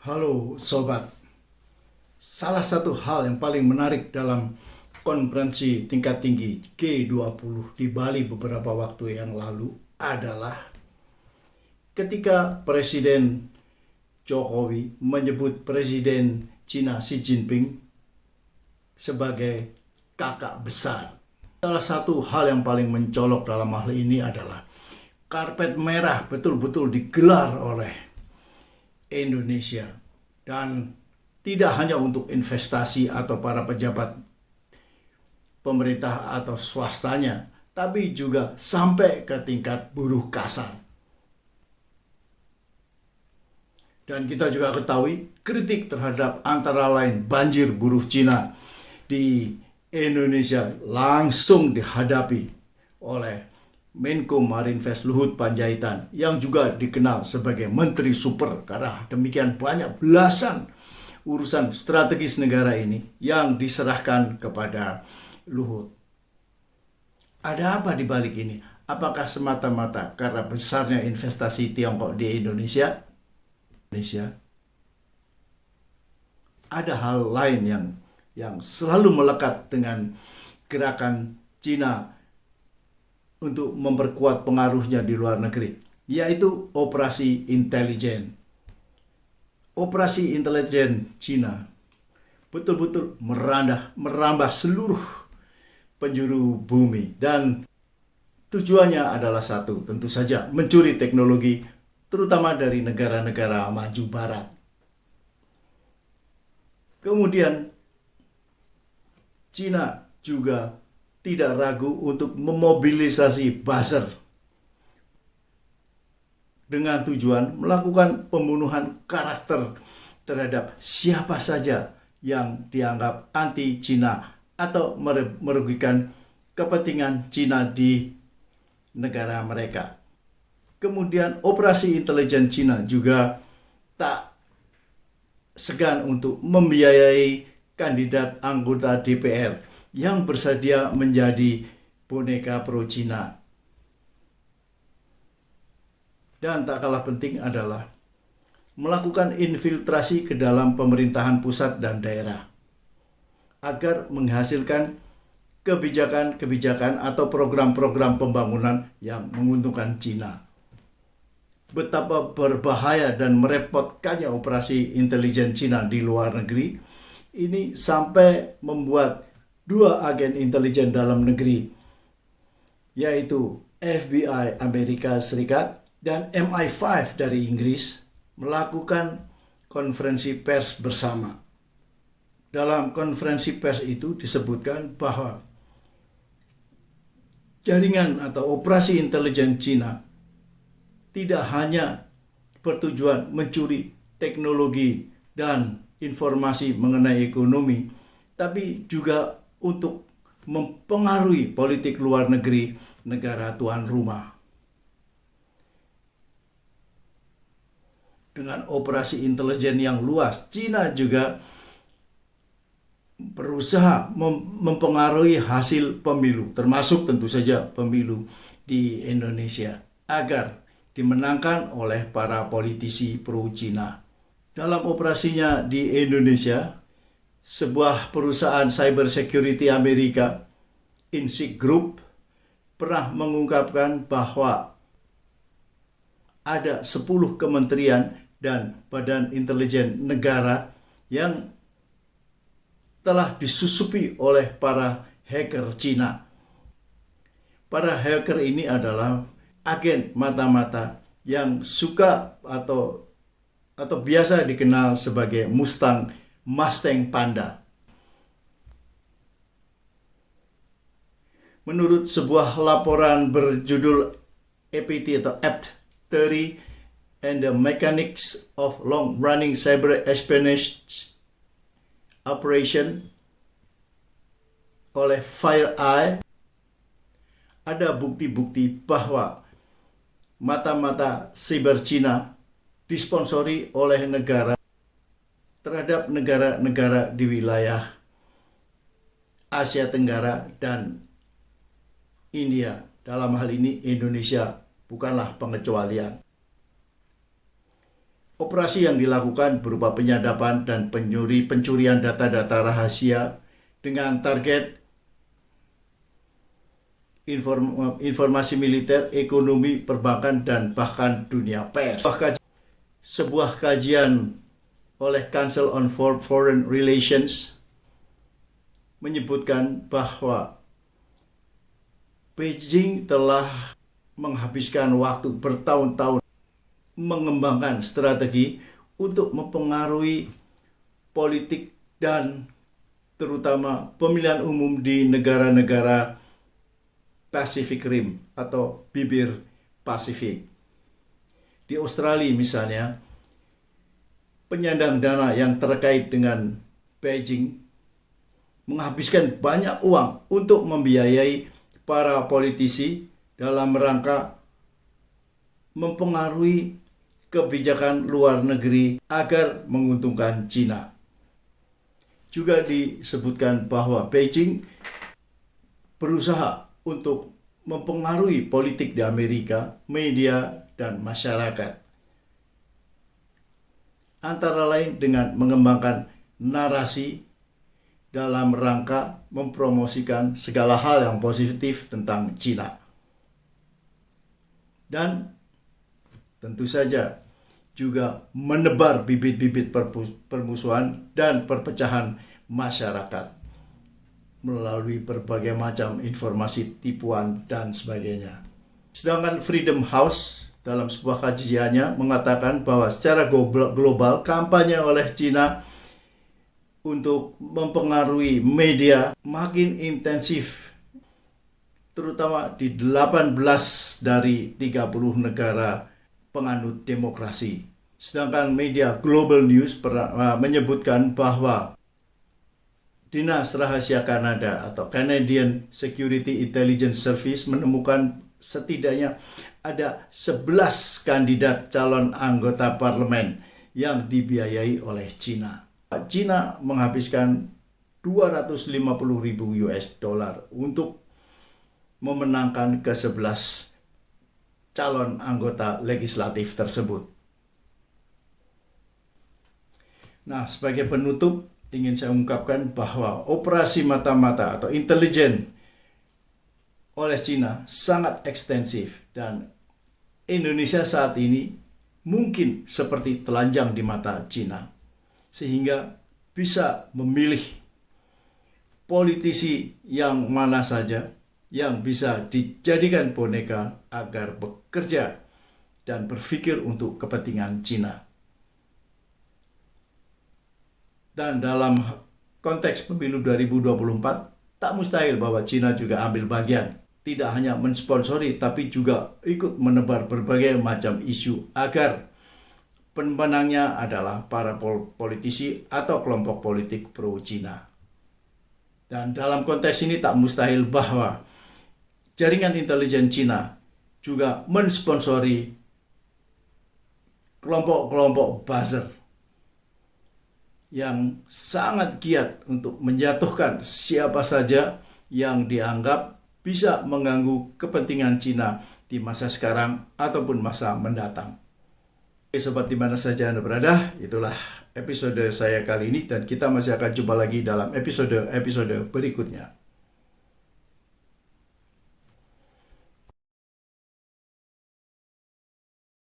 Halo sobat, salah satu hal yang paling menarik dalam konferensi tingkat tinggi G20 di Bali beberapa waktu yang lalu adalah ketika Presiden Jokowi menyebut Presiden China Xi Jinping sebagai kakak besar. Salah satu hal yang paling mencolok dalam hal ini adalah karpet merah betul-betul digelar oleh Indonesia, dan tidak hanya untuk investasi atau para pejabat pemerintah atau swastanya, tapi juga sampai ke tingkat buruh kasar. Dan kita juga ketahui kritik terhadap antara lain banjir buruh Cina di Indonesia langsung dihadapi oleh Menko Marinvest Luhut Panjaitan yang juga dikenal sebagai Menteri Super, karena demikian banyak belasan urusan strategis negara ini yang diserahkan kepada Luhut. Ada apa di balik ini? Apakah semata-mata karena besarnya investasi Tiongkok di Indonesia? Ada hal lain yang selalu melekat dengan gerakan Cina untuk memperkuat pengaruhnya di luar negeri, yaitu operasi intelijen. Operasi intelijen Cina betul-betul merambah seluruh penjuru bumi, dan tujuannya adalah satu, tentu saja mencuri teknologi, terutama dari negara-negara maju barat. Kemudian Cina juga tidak ragu untuk memobilisasi buzzer dengan tujuan melakukan pembunuhan karakter terhadap siapa saja yang dianggap anti-Cina atau merugikan kepentingan Cina di negara mereka. Kemudian operasi intelijen Cina juga tak segan untuk membiayai kandidat anggota DPR yang bersedia menjadi boneka pro-Cina. Dan tak kalah penting adalah melakukan infiltrasi ke dalam pemerintahan pusat dan daerah agar menghasilkan kebijakan-kebijakan atau program-program pembangunan yang menguntungkan Cina. Betapa berbahaya dan merepotkannya operasi intelijen Cina di luar negeri ini sampai membuat dua agen intelijen dalam negeri, yaitu FBI Amerika Serikat dan MI5 dari Inggris, melakukan konferensi pers bersama. Dalam konferensi pers itu disebutkan bahwa jaringan atau operasi intelijen Cina tidak hanya bertujuan mencuri teknologi dan informasi mengenai ekonomi, tapi juga untuk mempengaruhi politik luar negeri negara tuan rumah. Dengan operasi intelijen yang luas, Cina juga berusaha mempengaruhi hasil pemilu, termasuk tentu saja pemilu di Indonesia, agar dimenangkan oleh para politisi pro-Cina. Dalam operasinya di Indonesia, sebuah perusahaan cyber security Amerika, Insig Group, pernah mengungkapkan bahwa ada 10 kementerian dan badan intelijen negara yang telah disusupi oleh para hacker Cina. Para hacker ini adalah agen mata-mata yang suka atau biasa dikenal sebagai Mustang Panda. Menurut sebuah laporan berjudul APT atau Apt Theory and the Mechanics of Long-Running Cyber Espionage Operation oleh FireEye, ada bukti-bukti bahwa mata-mata siber Cina disponsori oleh negara terhadap negara-negara di wilayah Asia Tenggara dan India. Dalam hal ini Indonesia bukanlah pengecualian. Operasi yang dilakukan berupa penyadapan dan pencurian data-data rahasia dengan target informasi militer, ekonomi, perbankan, dan bahkan dunia pers. Sebuah kajian oleh Council on Foreign Relations menyebutkan bahwa Beijing telah menghabiskan waktu bertahun-tahun mengembangkan strategi untuk mempengaruhi politik dan terutama pemilihan umum di negara-negara Pacific Rim atau bibir Pasifik. Di Australia misalnya, penyandang dana yang terkait dengan Beijing menghabiskan banyak uang untuk membiayai para politisi dalam rangka mempengaruhi kebijakan luar negeri agar menguntungkan Cina. Juga disebutkan bahwa Beijing berusaha untuk mempengaruhi politik di Amerika, media, dan masyarakat. Antara lain dengan mengembangkan narasi dalam rangka mempromosikan segala hal yang positif tentang Cina. Dan tentu saja juga menebar bibit-bibit permusuhan dan perpecahan masyarakat melalui berbagai macam informasi tipuan dan sebagainya. Sedangkan Freedom House dalam sebuah kajiannya mengatakan bahwa secara global kampanye oleh Cina untuk mempengaruhi media makin intensif, terutama di 18 dari 30 negara penganut demokrasi. Sedangkan media Global News menyebutkan bahwa Dinas Rahasia Kanada atau Canadian Security Intelligence Service menemukan setidaknya ada 11 kandidat calon anggota parlemen yang dibiayai oleh Cina. Cina menghabiskan 250.000 US dollar untuk memenangkan ke-11 calon anggota legislatif tersebut. Nah, sebagai penutup ingin saya ungkapkan bahwa operasi mata-mata atau intelijen oleh Cina sangat ekstensif dan Indonesia saat ini mungkin seperti telanjang di mata Cina, sehingga bisa memilih politisi yang mana saja yang bisa dijadikan boneka agar bekerja dan berpikir untuk kepentingan Cina. Dan dalam konteks pemilu 2024, tak mustahil bahwa Cina juga ambil bagian. Tidak hanya mensponsori, tapi juga ikut menebar berbagai macam isu agar pemenangnya adalah para politisi atau kelompok politik pro-Cina. Dan dalam konteks ini tak mustahil bahwa jaringan intelijen Cina juga mensponsori kelompok-kelompok buzzer yang sangat giat untuk menjatuhkan siapa saja yang dianggap bisa mengganggu kepentingan Cina di masa sekarang ataupun masa mendatang. Oke sobat, di mana saja Anda berada, itulah episode saya kali ini dan kita masih akan jumpa lagi dalam episode berikutnya.